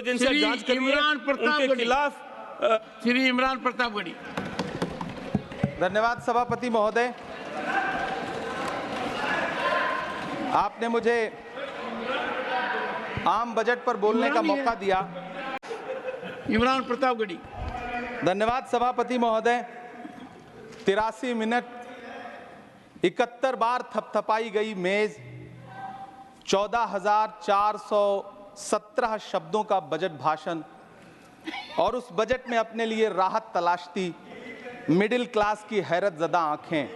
श्री जांच करिए इमरान प्रताप उनके खिलाफ। श्री इमरान प्रतापगढ़ी। धन्यवाद सभापति महोदय, आपने मुझे आम बजट पर बोलने का मौका दिया। इमरान प्रतापगढ़ी। धन्यवाद सभापति महोदय। 83 मिनट 71 बार थपथपाई गई मेज, 14,417 शब्दों का बजट भाषण और उस बजट में अपने लिए राहत तलाशती मिडिल क्लास की हैरत ज़दा आंखें।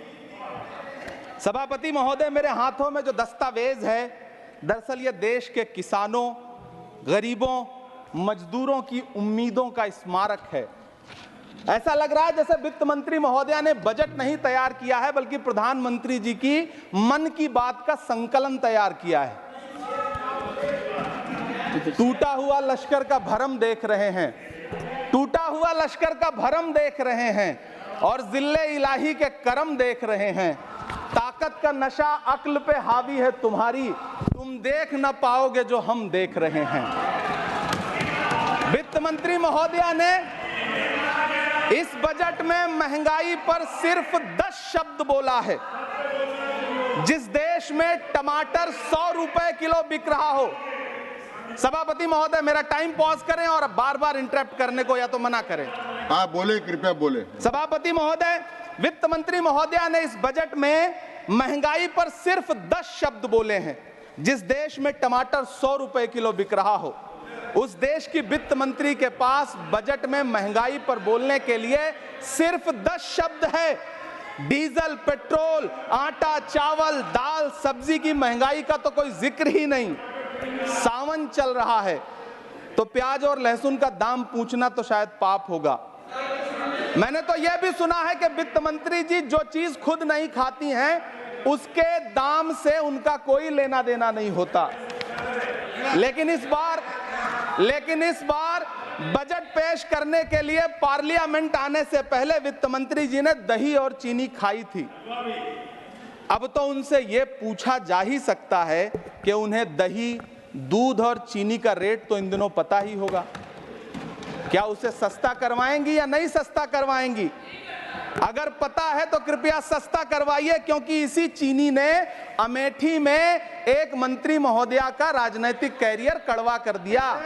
सभापति महोदय, मेरे हाथों में जो दस्तावेज है, दरअसल ये देश के किसानों, गरीबों, मजदूरों की उम्मीदों का स्मारक है। ऐसा लग रहा है जैसे वित्त मंत्री महोदया ने बजट नहीं तैयार किया है, बल्कि प्रधानमंत्री जी की मन की बात का संकलन तैयार किया है। टूटा हुआ लश्कर का भरम देख रहे हैं, टूटा हुआ लश्कर का भरम देख रहे हैं और जिल्ले इलाही के करम देख रहे हैं। ताकत का नशा अक्ल पे हावी है तुम्हारी, तुम देख न पाओगे जो हम देख रहे हैं। वित्त मंत्री महोदया ने इस बजट में महंगाई पर सिर्फ 10 शब्द बोला है। जिस देश में टमाटर 100 रुपए किलो बिक रहा हो, सभापति महोदय मेरा टाइम पॉज करें और बार बार इंटरप्ट करने को या तो मना करें। हाँ बोले, कृपया बोले। सभापति महोदय, वित्त मंत्री महोदया ने इस बजट में महंगाई पर सिर्फ 10 शब्द बोले हैं। जिस देश में टमाटर 100 रुपए किलो बिक रहा हो, उस देश की वित्त मंत्री के पास बजट में महंगाई पर बोलने के लिए सिर्फ 10 शब्द है। डीजल, पेट्रोल, आटा, चावल, दाल, सब्जी की महंगाई का तो कोई जिक्र ही नहीं। सावन चल रहा है तो प्याज और लहसुन का दाम पूछना तो शायद पाप होगा। मैंने तो यह भी सुना है कि वित्त मंत्री जी जो चीज खुद नहीं खाती हैं, उसके दाम से उनका कोई लेना देना नहीं होता। लेकिन इस बार बजट पेश करने के लिए पार्लियामेंट आने से पहले वित्त मंत्री जी ने दही और चीनी खाई थी। अब तो उनसे यह पूछा जा ही सकता है कि उन्हें दही, दूध और चीनी का रेट तो इन दिनों पता ही होगा। क्या उसे सस्ता करवाएंगी या नहीं सस्ता करवाएंगी? अगर पता है तो कृपया सस्ता करवाइए, क्योंकि इसी चीनी ने अमेठी में एक मंत्री महोदया का राजनीतिक कैरियर कड़वा कर दिया।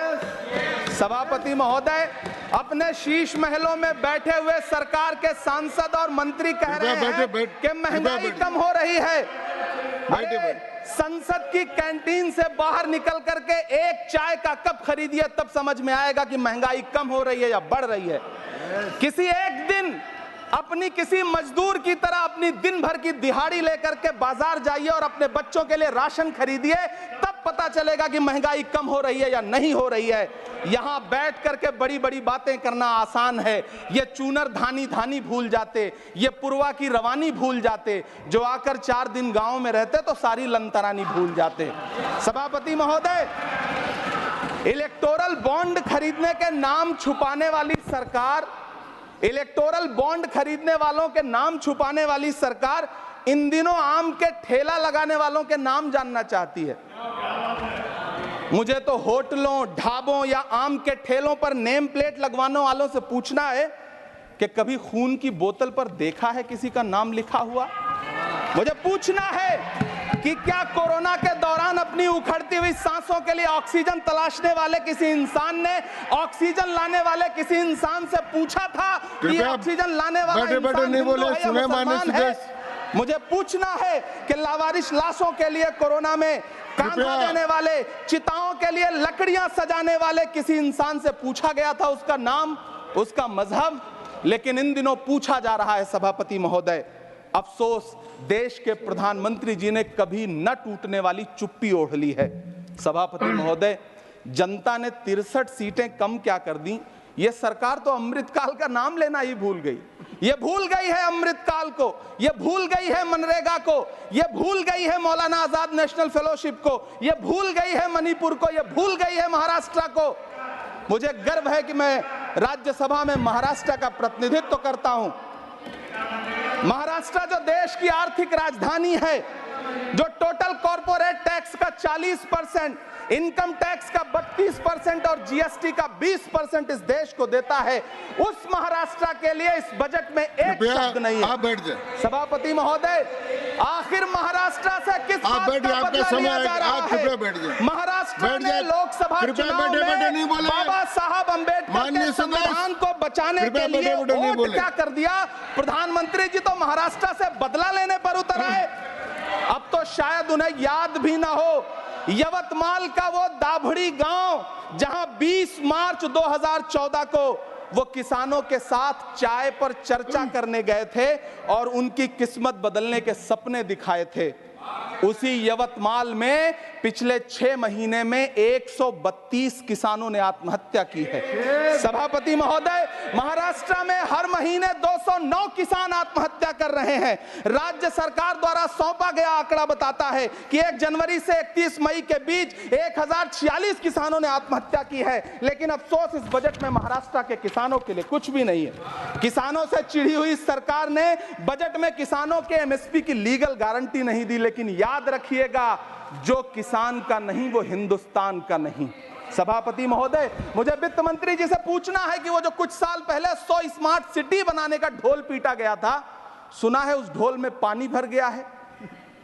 सभापति महोदय, अपने शीश महलों में बैठे हुए सरकार के सांसद और मंत्री कह रहे हैं कि महंगाई कम हो रही है। संसद की कैंटीन से बाहर निकल करके एक चाय का कप खरीदिए, तब समझ में आएगा कि महंगाई कम हो रही है या बढ़ रही है। किसी एक दिन अपनी किसी मजदूर की तरह अपनी दिन भर की दिहाड़ी लेकर के बाजार जाइए और अपने बच्चों के लिए राशन खरीदिए, तब पता चलेगा कि महंगाई कम हो रही है या नहीं हो रही है। यहां बैठ करके बड़ी बड़ी बातें करना आसान है। ये चूनर धानी धानी भूल जाते, ये पुरवा की रवानी भूल जाते, जो आकर 4 दिन गांव में रहते तो सारी लंतरानी भूल जाते। सभापति महोदय, इलेक्टोरल बॉन्ड खरीदने के नाम छुपाने वाली सरकार, इलेक्टोरल बॉन्ड खरीदने वालों के नाम छुपाने वाली सरकार इन दिनों आम के ठेला लगाने वालों के नाम जानना चाहती है। मुझे तो होटलों, ढाबों या आम के ठेलों पर नेम प्लेट लगवाने वालों से पूछना है कि कभी खून की बोतल पर देखा है किसी का नाम लिखा हुआ? मुझे पूछना है कि क्या कोरोना के दौरान अपनी उखड़ती हुई सांसों के लिए ऑक्सीजन तलाशने वाले किसी इंसान ने ऑक्सीजन लाने वाले किसी इंसान से पूछा था कि ऑक्सीजन लाने वाला इंसान हिंदू है या मुसलमान है? मुझे पूछना है कि लावारिश लाशों के लिए कोरोना में कांधा देने वाले, चिताओं के लिए लकड़ियां सजाने वाले किसी इंसान से पूछा गया था उसका नाम, उसका मजहब? लेकिन इन दिनों पूछा जा रहा है। सभापति महोदय, अफसोस देश के प्रधानमंत्री जी ने कभी न टूटने वाली चुप्पी ओढ़ ली है। सभापति महोदय, जनता ने 63 सीटें कम क्या कर दी, ये सरकार तो अमृतकाल का नाम लेना ही भूल गई। ये भूल गई है अमृतकाल को, ये भूल गई है मनरेगा को, ये भूल गई है मौलाना आजाद नेशनल फेलोशिप को, ये भूल गई है मणिपुर को, ये भूल गई है महाराष्ट्र को। मुझे गर्व है कि मैं राज्यसभा में महाराष्ट्र का प्रतिनिधित्व करता हूं। महाराष्ट्र जो देश की आर्थिक राजधानी है, जो टोटल कॉर्पोरेट टैक्स का 40%, इनकम टैक्स का 32% और जीएसटी का 20% इस देश को देता है, उस महाराष्ट्र के लिए इस बजट में एक शब्द नहीं है। आप बैठ जाए। सभापति महोदय, आखिर महाराष्ट्र से किस बात का बदला लिया जा रहा है? महाराष्ट्र ने लोकसभा चुनाव में बाबा साहब अम्बेडकर के संविधान को बचाने के लिए वोट क्या कर दिया? प्रधानमंत्री जी तो महाराष्ट्र से बदला लेने पर उतर आए। अब तो शायद उन्हें याद भी ना हो यवतमाल का वो दाभड़ी गांव जहां 20 मार्च 2014 को वो किसानों के साथ चाय पर चर्चा करने गए थे और उनकी किस्मत बदलने के सपने दिखाए थे। उसी यवतमाल में पिछले 6 महीने में 132 किसानों ने आत्महत्या की है। सभापति महोदय, महाराष्ट्र में हर महीने 209 किसान आत्महत्या कर रहे हैं। राज्य सरकार द्वारा सौंपा गया आंकड़ा बताता है कि 1 जनवरी से 31 मई के बीच 1046 किसानों ने आत्महत्या की है। लेकिन अफसोस, इस बजट में महाराष्ट्र के किसानों के लिए कुछ भी नहीं है। किसानों से चिढ़ी हुई सरकार ने बजट में किसानों के एमएसपी की लीगल गारंटी नहीं दी। लेकिन याद रखिएगा, जो किसान का नहीं वो हिंदुस्तान का नहीं। सभापति महोदय, मुझे वित्त मंत्री जी से पूछना है कि वो जो कुछ साल पहले 100 स्मार्ट सिटी बनाने का ढोल पीटा गया था, सुना है उस ढोल में पानी भर गया है,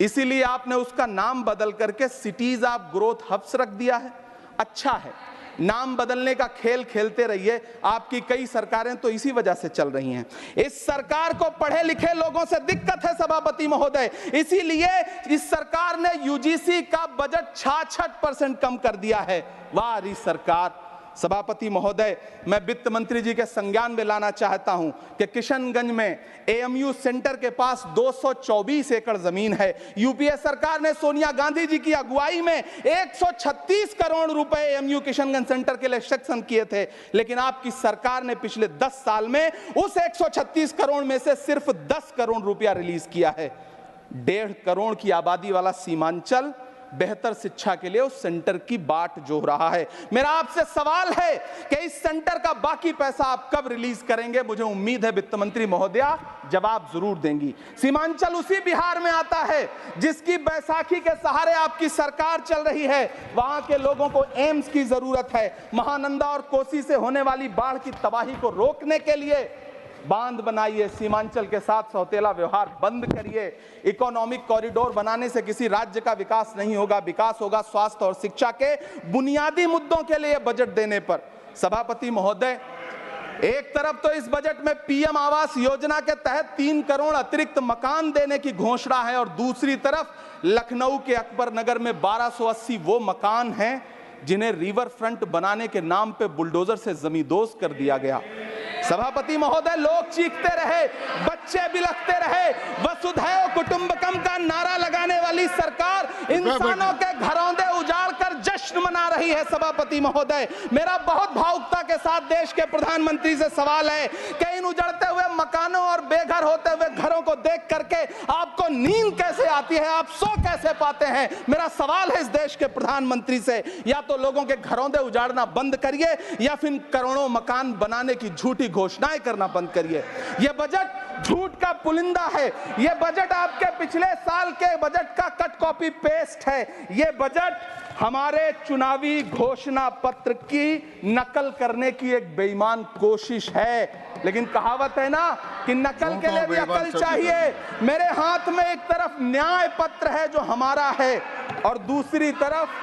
इसीलिए आपने उसका नाम बदल करके सिटीज ऑफ ग्रोथ हब्स रख दिया है। अच्छा है, नाम बदलने का खेल खेलते रहिए। आपकी कई सरकारें तो इसी वजह से चल रही हैं। इस सरकार को पढ़े लिखे लोगों से दिक्कत है सभापति महोदय, इसीलिए इस सरकार ने यूजीसी का बजट 66% कम कर दिया है। वाह री सरकार। सभापति महोदय, मैं वित्त मंत्री जी के संज्ञान में लाना चाहता हूं कि किशनगंज में एएमयू सेंटर के पास 224 एकड़ जमीन है। यूपीए सरकार ने सोनिया गांधी जी की अगुवाई में 136 करोड़ रुपए एएमयू किशनगंज सेंटर के लिए सेक्शन किए थे। लेकिन आपकी सरकार ने पिछले 10 साल में उस 136 करोड़ में से सिर्फ 10 करोड़ रुपया रिलीज किया है। 1.5 करोड़ की आबादी वाला सीमांचल बेहतर शिक्षा के लिए उस सेंटर की बाट जोह रहा है। मेरा आपसे सवाल है कि इस सेंटर का बाकी पैसा आप कब रिलीज करेंगे? मुझे उम्मीद है वित्त मंत्री महोदया जवाब जरूर देंगी। सीमांचल उसी बिहार में आता है जिसकी बैसाखी के सहारे आपकी सरकार चल रही है। वहां के लोगों को एम्स की जरूरत है। महानंदा और कोसी से होने वाली बाढ़ की तबाही को रोकने के लिए बांध बनाइए, सीमांचल के साथ सौतेला व्यवहार बंद करिए। इकोनॉमिक कॉरिडोर बनाने से किसी राज्य का विकास नहीं होगा, विकास होगा स्वास्थ्य और शिक्षा के बुनियादी मुद्दों के लिए बजट देने पर। सभापति महोदय, एक तरफ तो इस बजट में पीएम आवास योजना के तहत 3 करोड़ अतिरिक्त मकान देने की घोषणा है और दूसरी तरफ लखनऊ के अकबर नगर में 1280 वो मकान हैं जिन्हें रिवर फ्रंट बनाने के नाम पे बुलडोजर से जमींदोज कर दिया गया। सभापति महोदय, लोग चीखते रहे, बच्चे बिलखते रहे, वसुधैव कुटुंबकम का नारा लगाने वाली सरकार इंसानों के घरौंदे उजाड़ कर जश्न मना रही है। सभापति महोदय, मेरा बहुत भावुकता के साथ देश के प्रधानमंत्री से सवाल है कि इन उजड़ते हुए मकानों और बेघर होते हुए घरों को देख करके आपको नींद कैसे आती है, आप सो कैसे पाते हैं? मेरा सवाल है इस देश के प्रधानमंत्री से, या तो लोगों के घरौंदे उजाड़ना बंद करिए या फिर करोड़ों मकान बनाने की झूठी घोषणाएं करना बंद करिए। यह बजट झूठ का पुलिंदा है। यह बजट आपके पिछले साल के बजट का कट कॉपी पेस्ट है। यह बजट हमारे चुनावी घोषणा पत्र की नकल करने की एक बेईमान कोशिश है। लेकिन कहावत है ना कि नकल के लिए भी अकल चाहिए। मेरे हाथ में एक तरफ न्याय पत्र है जो हमारा है और दूसरी तरफ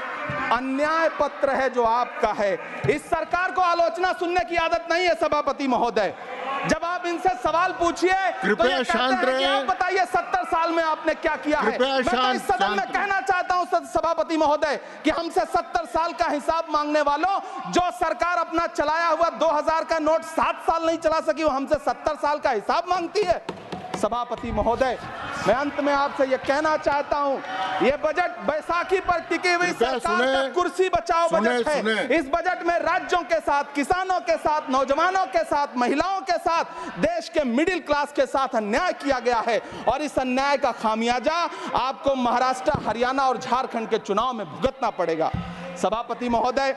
अन्याय पत्र है जो आपका है। इस सरकार को आलोचना सुनने की आदत नहीं है सभापति महोदय। जब आप इनसे सवाल पूछिए तो ये कहते हैं कि आप बताइए 70 साल में आपने क्या किया है। मैं तो इस सदन में कहना चाहता हूं सभापति महोदय कि हमसे 70 साल का हिसाब मांगने वालों, जो सरकार अपना चलाया हुआ 2000 का नोट 7 साल नहीं चला सकी, वो हमसे 70 साल का हिसाब मांगती है। सभापति महोदय, मैं अंत में आपसे यह कहना चाहता हूं, यह बजट बैसाखी पर टिकी हुई सरकार का कुर्सी बचाओ बजट है। इस बजट में राज्यों के साथ, किसानों के साथ, नौजवानों के साथ, महिलाओं के साथ, देश के मिडिल क्लास के साथ अन्याय किया गया है और इस अन्याय का खामियाजा आपको महाराष्ट्र, हरियाणा और झारखंड के चुनाव में भुगतना पड़ेगा। सभापति महोदय,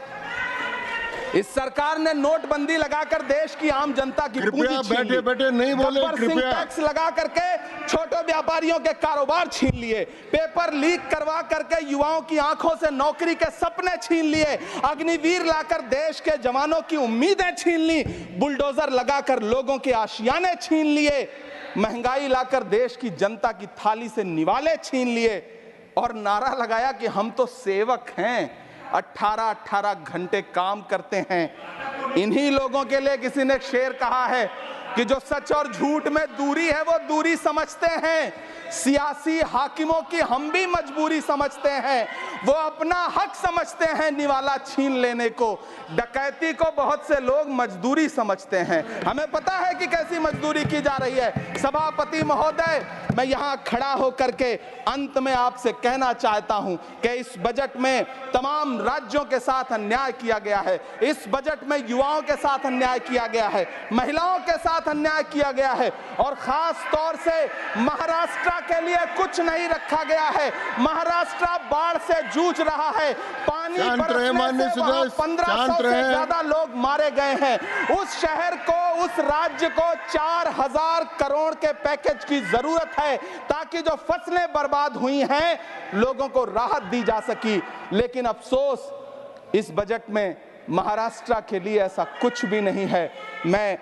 इस सरकार ने नोटबंदी लगाकर देश की आम जनता की पूंजी कृपया छीन ली। बैठे बैठे नहीं बोले, गब्बर सिंह कृपया। टैक्स लगा करके छोटे व्यापारियों के कारोबार छीन लिए, पेपर लीक करवा करके युवाओं की आंखों से नौकरी के सपने छीन लिए, अग्निवीर लाकर देश के जवानों की उम्मीदें छीन ली, बुलडोजर लगाकर लोगों के आशियाने छीन लिए, महंगाई लाकर देश की जनता की थाली से निवाले छीन लिए और नारा लगाया कि हम तो सेवक हैं, 18-18 घंटे काम करते हैं। इन्हीं लोगों के लिए किसी ने शेर कहा है कि जो सच और झूठ में दूरी है वो दूरी समझते हैं, सियासी हाकिमों की हम भी मजबूरी समझते हैं, वो अपना हक समझते हैं निवाला छीन लेने को, डकैती को बहुत से लोग मजदूरी समझते हैं। हमें पता है कि कैसी मजदूरी की जा रही है। सभापति महोदय, मैं यहाँ खड़ा होकर के अंत में आपसे कहना चाहता हूँ कि इस बजट में तमाम राज्यों के साथ अन्याय किया गया है, इस बजट में युवाओं के साथ अन्याय किया गया है, महिलाओं के साथ अन्याय किया गया है और खास तौर से महाराष्ट्र के लिए कुछ नहीं रखा गया है। महाराष्ट्र बाढ़ से जूझ रहा है, पानी बरसने से वहां 1500 से ज्यादा लोग मारे गए हैं। उस शहर को, उस राज्य को 4000 करोड़ के पैकेज की जरूरत है ताकि जो फसलें बर्बाद हुई हैं लोगों को राहत दी जा सकी। लेकिन अफसोस इस बजट में महाराष्ट्र के लिए ऐसा कुछ भी नहीं है। मैं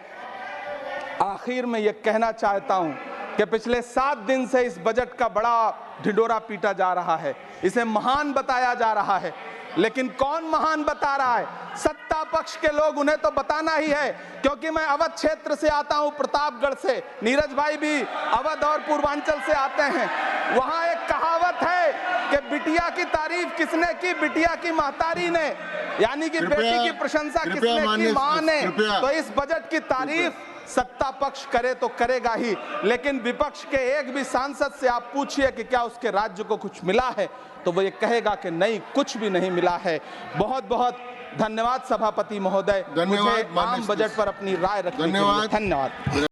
आखिर में यह कहना चाहता हूं कि पिछले 7 दिन से इस बजट का बड़ा ढिंढोरा पीटा जा रहा है, इसे महान बताया जा रहा है, लेकिन कौन महान बता रहा है? सत्ता पक्ष के लोग, उन्हें तो बताना ही है। क्योंकि मैं अवध क्षेत्र से आता हूं, प्रतापगढ़ से, नीरज भाई भी अवध और पूर्वांचल से आते हैं। वहां एक कहावत है कि बिटिया की तारीफ किसने की? बिटिया की महतारी ने, यानी कि बेटी की प्रशंसा किसने की? मां ने। तो इस बजट की तारीफ सत्ता पक्ष करे तो करेगा ही, लेकिन विपक्ष के एक भी सांसद से आप पूछिए कि क्या उसके राज्य को कुछ मिला है, तो वो ये कहेगा कि नहीं, कुछ भी नहीं मिला है। बहुत बहुत धन्यवाद सभापति महोदय, मुझे आम बजट पर अपनी राय रखने के लिए। धन्यवाद।